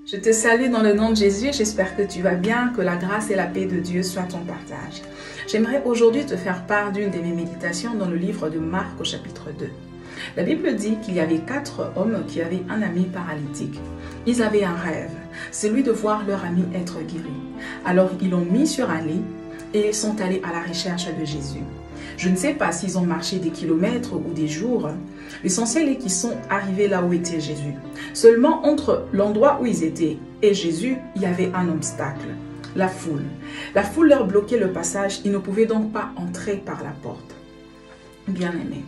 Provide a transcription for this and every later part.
Je te salue dans le nom de Jésus, j'espère que tu vas bien, que la grâce et la paix de Dieu soient ton partage. J'aimerais aujourd'hui te faire part d'une de mes méditations dans le livre de Marc au chapitre 2. La Bible dit qu'il y avait 4 hommes qui avaient un ami paralytique. Ils avaient un rêve, celui de voir leur ami être guéri. Alors ils l'ont mis sur un lit et ils sont allés à la recherche de Jésus. Je ne sais pas s'ils ont marché des kilomètres ou des jours. L'essentiel est qu'ils sont arrivés là où était Jésus. Seulement entre l'endroit où ils étaient et Jésus, il y avait un obstacle, la foule. La foule leur bloquait le passage, ils ne pouvaient donc pas entrer par la porte. Bien-aimé,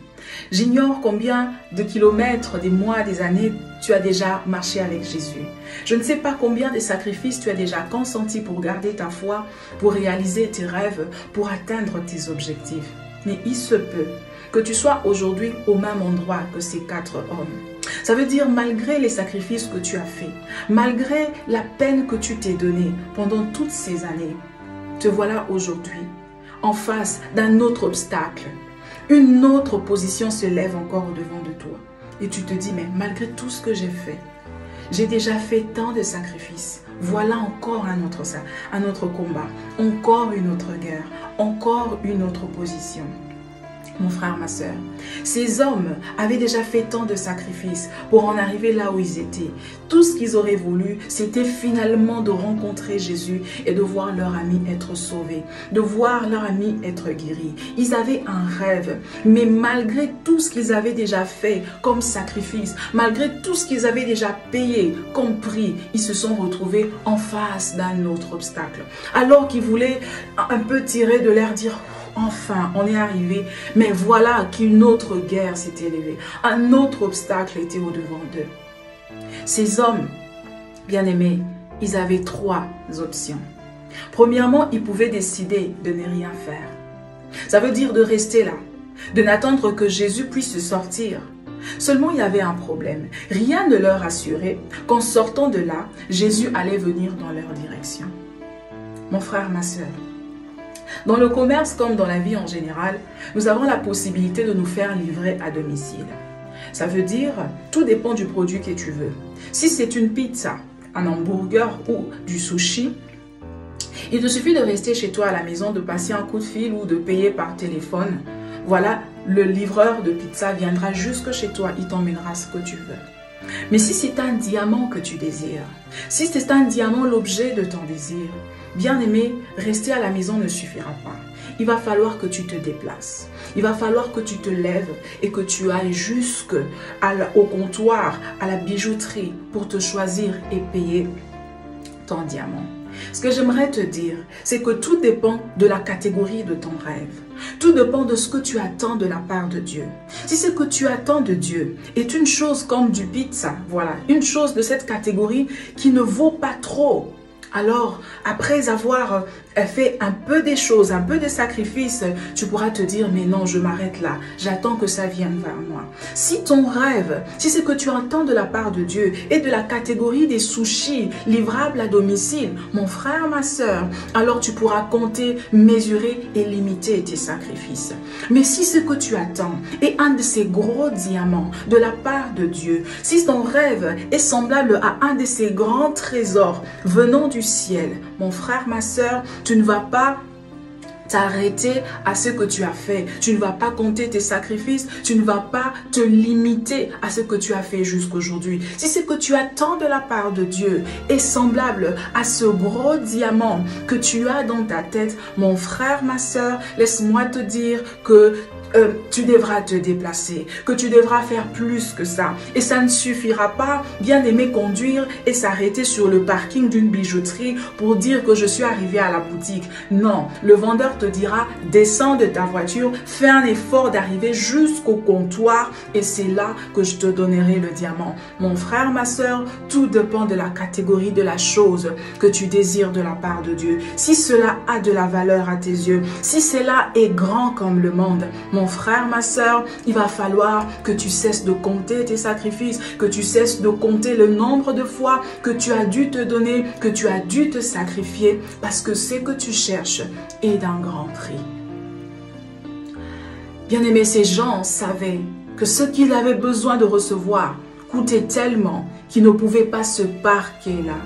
j'ignore combien de kilomètres, des mois, des années tu as déjà marché avec Jésus. Je ne sais pas combien de sacrifices tu as déjà consenti pour garder ta foi, pour réaliser tes rêves, pour atteindre tes objectifs. Mais il se peut que tu sois aujourd'hui au même endroit que ces 4 hommes. Ça veut dire malgré les sacrifices que tu as faits, malgré la peine que tu t'es donnée pendant toutes ces années, te voilà aujourd'hui en face d'un autre obstacle. Une autre position se lève encore au-devant de toi. Et tu te dis, mais malgré tout ce que j'ai fait, j'ai déjà fait tant de sacrifices. Voilà encore un autre combat, encore une autre guerre, encore une autre position. Mon frère, ma soeur, ces hommes avaient déjà fait tant de sacrifices pour en arriver là où ils étaient. Tout ce qu'ils auraient voulu, c'était finalement de rencontrer Jésus et de voir leur ami être sauvé, de voir leur ami être guéri. Ils avaient un rêve, mais malgré tout ce qu'ils avaient déjà fait comme sacrifice, malgré tout ce qu'ils avaient déjà payé comme prix, ils se sont retrouvés en face d'un autre obstacle. Alors qu'ils voulaient un peu tirer de l'air, dire... Enfin, on est arrivé, mais voilà qu'une autre guerre s'est élevée. Un autre obstacle était au-devant d'eux. Ces hommes, bien-aimés, ils avaient 3 options. Premièrement, ils pouvaient décider de ne rien faire. Ça veut dire de rester là, de n'attendre que Jésus puisse sortir. Seulement, il y avait un problème. Rien ne leur assurait qu'en sortant de là, Jésus allait venir dans leur direction. Mon frère, ma soeur, dans le commerce comme dans la vie en général, nous avons la possibilité de nous faire livrer à domicile. Ça veut dire, tout dépend du produit que tu veux. Si c'est une pizza, un hamburger ou du sushi, il te suffit de rester chez toi à la maison, de passer un coup de fil ou de payer par téléphone. Voilà, le livreur de pizza viendra jusque chez toi, il t'emmènera ce que tu veux. Mais si c'est un diamant que tu désires, si c'est un diamant l'objet de ton désir, bien aimé, rester à la maison ne suffira pas. Il va falloir que tu te déplaces. Il va falloir que tu te lèves et que tu ailles jusqu'au comptoir, à la bijouterie pour te choisir et payer ton diamant. Ce que j'aimerais te dire, c'est que tout dépend de la catégorie de ton rêve. Tout dépend de ce que tu attends de la part de Dieu. Si ce que tu attends de Dieu est une chose comme du pizza, voilà, une chose de cette catégorie qui ne vaut pas trop, alors, après avoir fait un peu des choses, un peu de sacrifices, tu pourras te dire, mais non, je m'arrête là. J'attends que ça vienne vers moi. Si ton rêve, si ce que tu entends de la part de Dieu est de la catégorie des sushis livrables à domicile, mon frère, ma soeur, alors tu pourras compter, mesurer et limiter tes sacrifices. Mais si ce que tu attends est un de ces gros diamants de la part de Dieu, si ton rêve est semblable à un de ces grands trésors venant du ciel, mon frère, ma soeur, tu ne vas pas t'arrêter à ce que tu as fait. Tu ne vas pas compter tes sacrifices. Tu ne vas pas te limiter à ce que tu as fait jusqu'aujourd'hui. Si ce que tu attends de la part de Dieu est semblable à ce gros diamant que tu as dans ta tête, mon frère, ma soeur, laisse-moi te dire que tu devras te déplacer, que tu devras faire plus que ça. Et ça ne suffira pas, bien aimer conduire et s'arrêter sur le parking d'une bijouterie pour dire que je suis arrivé à la boutique. Non, le vendeur te dira, descends de ta voiture, fais un effort d'arriver jusqu'au comptoir et c'est là que je te donnerai le diamant. Mon frère, ma soeur, tout dépend de la catégorie de la chose que tu désires de la part de Dieu. Si cela a de la valeur à tes yeux, si cela est grand comme le monde, mon frère, ma soeur, il va falloir que tu cesses de compter tes sacrifices, que tu cesses de compter le nombre de fois que tu as dû te donner, que tu as dû te sacrifier, parce que ce que tu cherches est d'un grand prix. Bien-aimés, ces gens savaient que ce qu'ils avaient besoin de recevoir coûtait tellement qu'il ne pouvait pas se parquer là.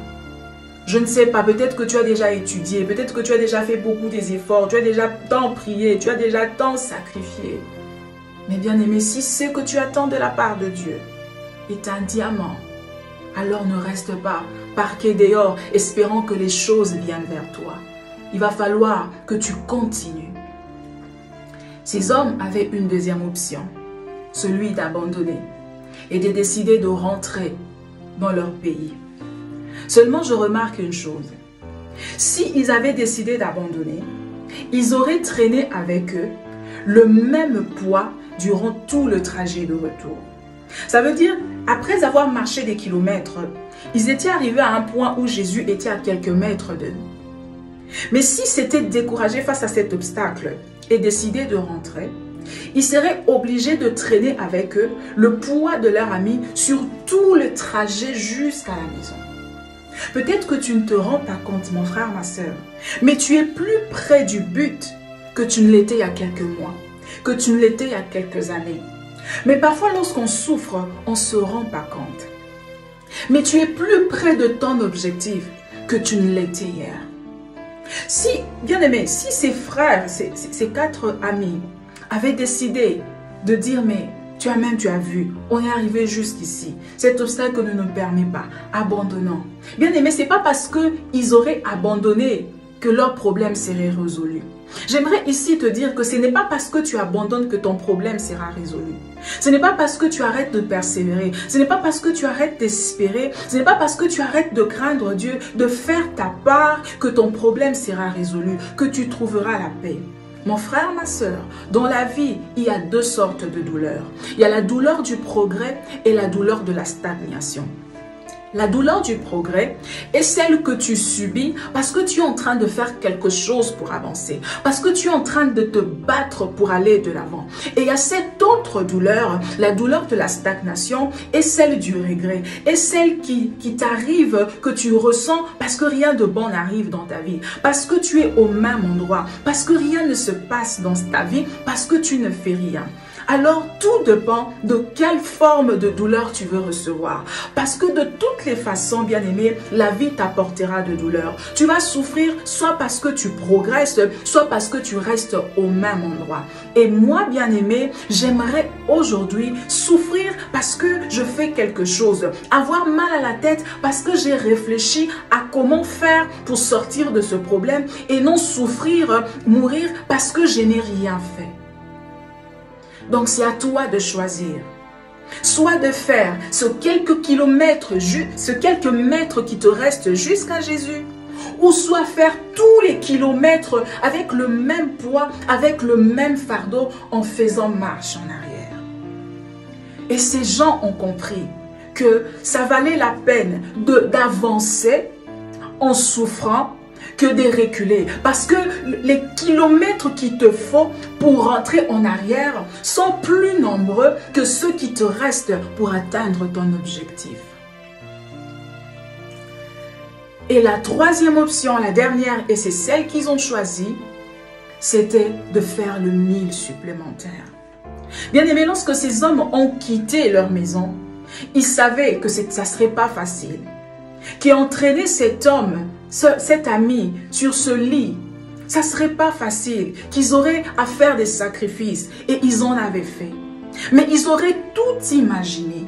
Je ne sais pas, peut-être que tu as déjà étudié, peut-être que tu as déjà fait beaucoup des efforts, tu as déjà tant prié, tu as déjà tant sacrifié. Mais bien aimé, si ce que tu attends de la part de Dieu est un diamant, alors ne reste pas parqué dehors, espérant que les choses viennent vers toi. Il va falloir que tu continues. Ces hommes avaient une deuxième option, celui d'abandonner et de décider de rentrer dans leur pays. Seulement, je remarque une chose. S'ils avaient décidé d'abandonner, ils auraient traîné avec eux le même poids durant tout le trajet de retour. Ça veut dire, après avoir marché des kilomètres, ils étaient arrivés à un point où Jésus était à quelques mètres d'eux. Mais s'ils s'étaient découragés face à cet obstacle et décidé de rentrer, ils seraient obligés de traîner avec eux le poids de leur ami sur tout le trajet jusqu'à la maison. Peut-être que tu ne te rends pas compte, mon frère, ma soeur, mais tu es plus près du but que tu ne l'étais il y a quelques mois, que tu ne l'étais il y a quelques années. Mais parfois, lorsqu'on souffre, on ne se rend pas compte. Mais tu es plus près de ton objectif que tu ne l'étais hier. Si, bien aimé, si ces frères, ces 4 amis avaient décidé de dire, mais tu as vu, on est arrivé jusqu'ici. Cet obstacle ne nous permet pas. Abandonnons. Bien aimé, ce n'est pas parce qu'ils auraient abandonné que leur problème serait résolu. J'aimerais ici te dire que ce n'est pas parce que tu abandonnes que ton problème sera résolu. Ce n'est pas parce que tu arrêtes de persévérer. Ce n'est pas parce que tu arrêtes d'espérer. Ce n'est pas parce que tu arrêtes de craindre Dieu, de faire ta part, que ton problème sera résolu, que tu trouveras la paix. Mon frère, ma soeur, dans la vie, il y a 2 sortes de douleurs. Il y a la douleur du progrès et la douleur de la stagnation. La douleur du progrès est celle que tu subis parce que tu es en train de faire quelque chose pour avancer, parce que tu es en train de te battre pour aller de l'avant. Et il y a cette autre douleur, la douleur de la stagnation, est celle du regret, est celle qui t'arrive, que tu ressens parce que rien de bon n'arrive dans ta vie, parce que tu es au même endroit, parce que rien ne se passe dans ta vie, parce que tu ne fais rien. Alors, tout dépend de quelle forme de douleur tu veux recevoir. Parce que de toutes les façons, bien aimé, la vie t'apportera de douleur. Tu vas souffrir soit parce que tu progresses, soit parce que tu restes au même endroit. Et moi, bien aimé, j'aimerais aujourd'hui souffrir parce que je fais quelque chose. Avoir mal à la tête parce que j'ai réfléchi à comment faire pour sortir de ce problème et non souffrir, mourir parce que je n'ai rien fait. Donc c'est à toi de choisir, soit de faire ce quelques kilomètres, ce quelques mètres qui te restent jusqu'à Jésus, ou soit faire tous les kilomètres avec le même poids, avec le même fardeau, en faisant marche en arrière. Et ces gens ont compris que ça valait la peine d'avancer en souffrant, que de reculer. Parce que les kilomètres qu'il te faut pour rentrer en arrière sont plus nombreux que ceux qui te restent pour atteindre ton objectif. Et la troisième option, la dernière, et c'est celle qu'ils ont choisie, c'était de faire le 1000 supplémentaire. Bien aimé, lorsque ces hommes ont quitté leur maison, ils savaient que ça ne serait pas facile. Qui entraînait cet homme, cet ami sur ce lit, ça ne serait pas facile, qu'ils auraient à faire des sacrifices et ils en avaient fait. Mais ils auraient tout imaginé,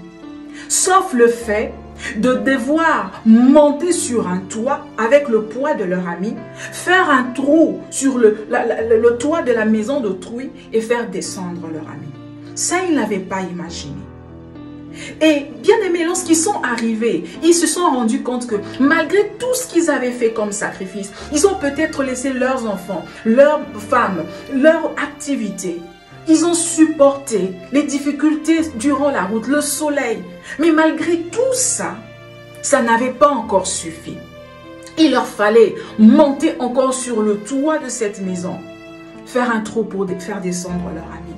sauf le fait de devoir monter sur un toit avec le poids de leur ami, faire un trou sur le toit de la maison d'autrui et faire descendre leur ami. Ça, ils n'avaient pas imaginé. Et bien aimé, lorsqu'ils sont arrivés, ils se sont rendus compte que malgré tout ce qu'ils avaient fait comme sacrifice, ils ont peut-être laissé leurs enfants, leurs femmes, leurs activités. Ils ont supporté les difficultés durant la route, le soleil. Mais malgré tout ça, ça n'avait pas encore suffi. Il leur fallait monter encore sur le toit de cette maison, faire un trou pour faire descendre leur ami.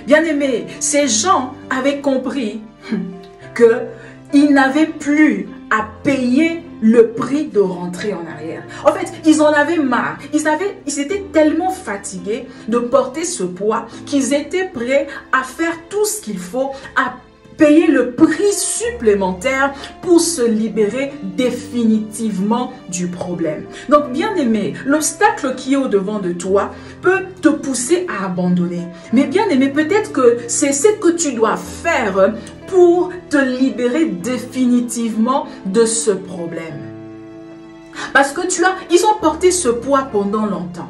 Bien aimé, ces gens avaient compris qu'ils n'avaient plus à payer le prix de rentrer en arrière. En fait, ils en avaient marre. Ils étaient tellement fatigués de porter ce poids qu'ils étaient prêts à faire tout ce qu'il faut, à payer le prix supplémentaire pour se libérer définitivement du problème. Donc, bien-aimé, l'obstacle qui est au-devant de toi peut te pousser à abandonner. Mais bien-aimé, peut-être que c'est ce que tu dois faire pour te libérer définitivement de ce problème. Parce que ils ont porté ce poids pendant longtemps.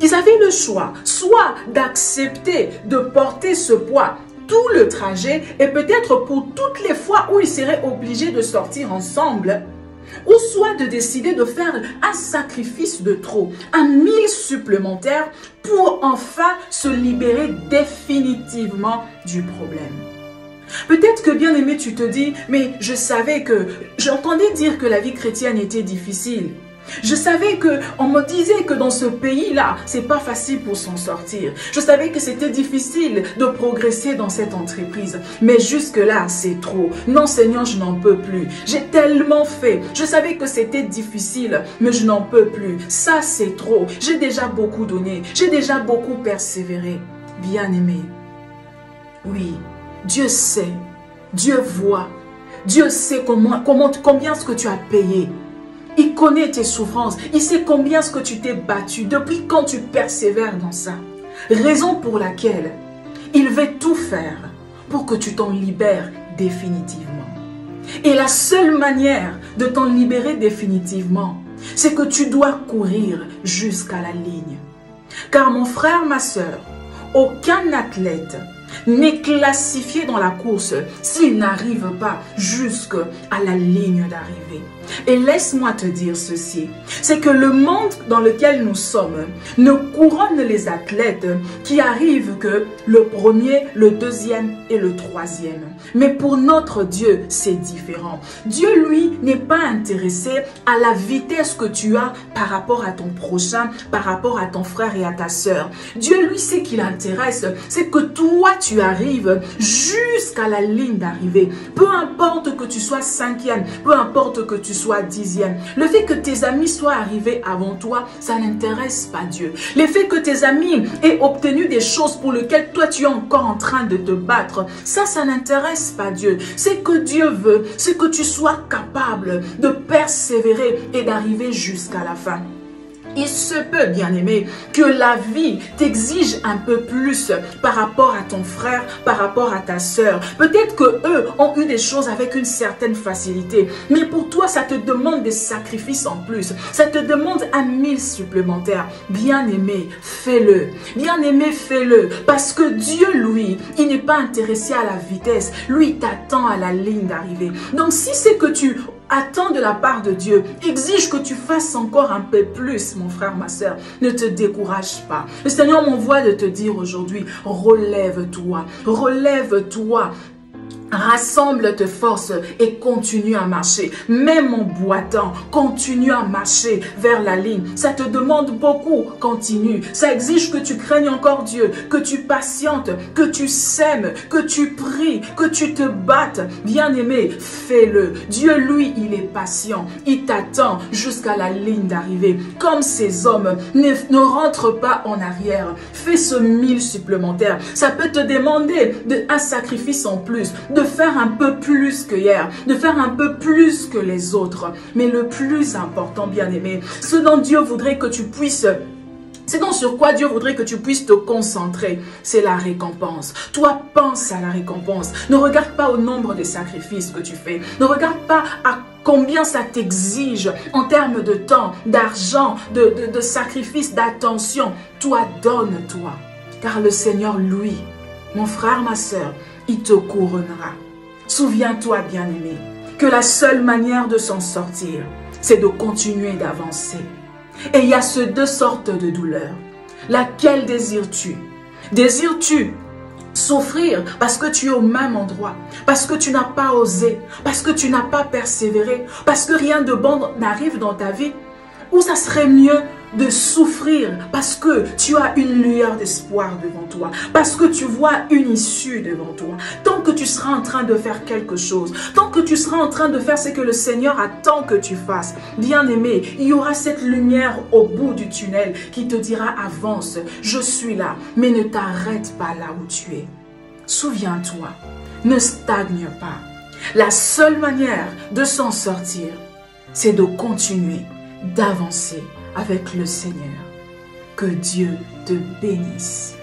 Ils avaient le choix, soit d'accepter de porter ce poids tout le trajet et peut-être pour toutes les fois où ils seraient obligés de sortir ensemble, ou soit de décider de faire un sacrifice de trop, un 1000 supplémentaire pour enfin se libérer définitivement du problème. Peut-être que bien aimé, tu te dis, mais je savais que, j'entendais dire que la vie chrétienne était difficile. Je savais qu'on me disait que dans ce pays-là, c'est pas facile pour s'en sortir. Je savais que c'était difficile de progresser dans cette entreprise. Mais jusque-là, c'est trop. Non, Seigneur, je n'en peux plus. J'ai tellement fait. Je savais que c'était difficile, mais je n'en peux plus. Ça, c'est trop. J'ai déjà beaucoup donné. J'ai déjà beaucoup persévéré. Bien-aimé, oui, Dieu sait. Dieu voit. Dieu sait combien ce que tu as payé. Il connaît tes souffrances. Il sait combien ce que tu t'es battu. Depuis quand tu persévères dans ça. Raison pour laquelle il veut tout faire pour que tu t'en libères définitivement. Et la seule manière de t'en libérer définitivement, c'est que tu dois courir jusqu'à la ligne. Car mon frère, ma soeur, aucun athlète n'est classifié dans la course s'il n'arrive pas jusqu'à la ligne d'arrivée. Et laisse-moi te dire ceci, c'est que le monde dans lequel nous sommes ne couronne les athlètes qui arrivent que le premier, le deuxième et le troisième. Mais pour notre Dieu, c'est différent. Dieu, lui, n'est pas intéressé à la vitesse que tu as par rapport à ton prochain, par rapport à ton frère et à ta sœur. Dieu, lui, ce qui l'intéresse, c'est que toi, tu arrives jusqu'à la ligne d'arrivée. Peu importe que tu sois 5e, peu importe que tu sois 10e. Le fait que tes amis soient arrivés avant toi, ça n'intéresse pas Dieu. Le fait que tes amis aient obtenu des choses pour lesquelles toi tu es encore en train de te battre, ça n'intéresse pas Dieu. C'est que Dieu veut, c'est que tu sois capable de persévérer et d'arriver jusqu'à la fin. Il se peut, bien-aimé, que la vie t'exige un peu plus par rapport à ton frère, par rapport à ta sœur. Peut-être qu'eux ont eu des choses avec une certaine facilité. Mais pour toi, ça te demande des sacrifices en plus. Ça te demande un 1000 supplémentaire. Bien-aimé, fais-le. Bien-aimé, fais-le. Parce que Dieu, lui, il n'est pas intéressé à la vitesse. Lui, il t'attend à la ligne d'arrivée. Donc, si c'est que tu attends de la part de Dieu, exige que tu fasses encore un peu plus, mon frère, ma soeur. Ne te décourage pas. Le Seigneur m'envoie de te dire aujourd'hui, relève-toi, relève-toi. Rassemble tes forces et continue à marcher. Même en boitant, continue à marcher vers la ligne. Ça te demande beaucoup, continue. Ça exige que tu craignes encore Dieu, que tu patientes, que tu sèmes, que tu pries, que tu te battes. Bien-aimé, fais-le. Dieu, lui, il est patient. Il t'attend jusqu'à la ligne d'arrivée. Comme ces hommes, ne rentre pas en arrière. Fais ce 1000 supplémentaires. Ça peut te demander un sacrifice en plus, de faire un peu plus que hier, de faire un peu plus que les autres. Mais le plus important, bien-aimé, ce dont Dieu voudrait que tu puisses... C'est donc sur quoi Dieu voudrait que tu puisses te concentrer. C'est la récompense. Toi, pense à la récompense. Ne regarde pas au nombre de sacrifices que tu fais. Ne regarde pas à combien ça t'exige en termes de temps, d'argent, de sacrifice, d'attention. Toi, donne-toi. Car le Seigneur, lui, mon frère, ma soeur, il te couronnera. Souviens-toi, bien-aimé, que la seule manière de s'en sortir, c'est de continuer d'avancer. Et il y a ces deux sortes de douleurs. Laquelle désires-tu? Désires-tu souffrir parce que tu es au même endroit, parce que tu n'as pas osé, parce que tu n'as pas persévéré, parce que rien de bon n'arrive dans ta vie? Ou ça serait mieux de souffrir parce que tu as une lueur d'espoir devant toi, parce que tu vois une issue devant toi. Tant que tu seras en train de faire quelque chose, tant que tu seras en train de faire ce que le Seigneur attend que tu fasses, bien-aimé, il y aura cette lumière au bout du tunnel qui te dira avance, je suis là, mais ne t'arrête pas là où tu es. Souviens-toi, Ne stagne pas. La seule manière de s'en sortir, c'est de continuer, d'avancer avec le Seigneur. Que Dieu te bénisse.